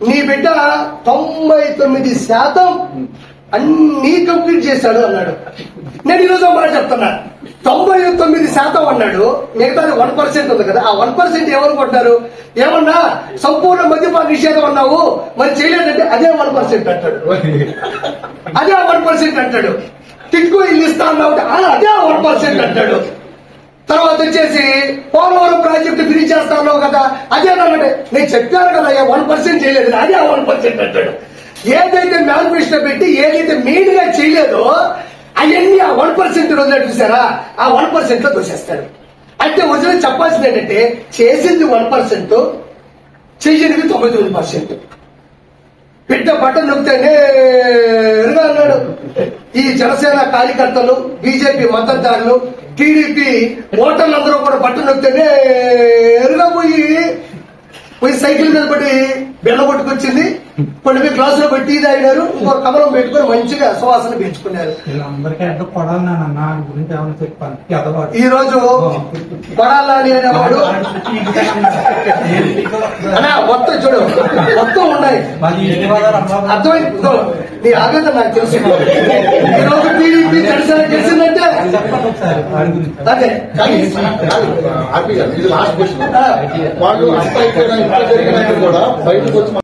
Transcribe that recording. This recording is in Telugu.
నీ బిడ్డ 99% అన్నీ కంప్లీట్ చేశాడు అన్నాడు. నేను ఈరోజు మాట చెప్తున్నా, 99% అన్నాడు, మిగతాది 1% ఉంది కదా, ఆ 1% ఏమనుకుంటున్నారు? ఏమన్నా సంపూర్ణ మద్యపాన నిషేధం అన్నావు, మరి చేయలేదంటే అదే 1% అంటాడు, అదే 1% అంటాడు. టిక్కు ఇల్లు ఇస్తా అన్నావు, అదే 1% అంటాడు. తర్వాత వచ్చేసి పోలవరం ప్రాజెక్టు ఫ్రీ చేస్తా అన్నావు కదా, అదేనంటే నేను చెప్పాను కదా 1% చేయలేదు, అదే 1% అంటాడు. ఏదైతే మేనిఫెస్టో పెట్టి ఏదైతే మెయిన్ గా చేయలేదో అవన్నీ ఆ 1% రోజున చూసారా, ఆ 1% లో దోషేస్తాడు. అయితే ఒరిజినల్ చెప్పాల్సింది ఏంటంటే చేసింది 1%, చెయ్యనిది 99%. బిడ్డ బట్టలు నొక్కితేనే ఎరుగా అన్నాడు. ఈ జనసేన కార్యకర్తలు, బీజేపీ మద్దతుదారులు, టీడీపీ ఓటర్లందరూ కూడా బట్టలు నొక్కితేనే ఎరుగా పోయి సైకిల్ మీద పడి బెల్ల కొట్టుకొచ్చింది, కొన్ని గ్లాసులో పెట్టి టీ తాగినారు, ఇంకో కమలం పెట్టుకుని మంచిగా సువాసన పెంచుకున్నారు. ఈ రోజు కొడాలని అనేవాడు మొత్తం చూడు, మొత్తం ఉన్నాయి, అర్థమైంది. నీ ఆగత నాకు తెలుసు. ఈ రోజు టీడీపీ జనసేన గెలిచిందంటే అదే లాస్ట్ క్వశ్చన్, వాళ్ళు కూడా బయటకు వచ్చి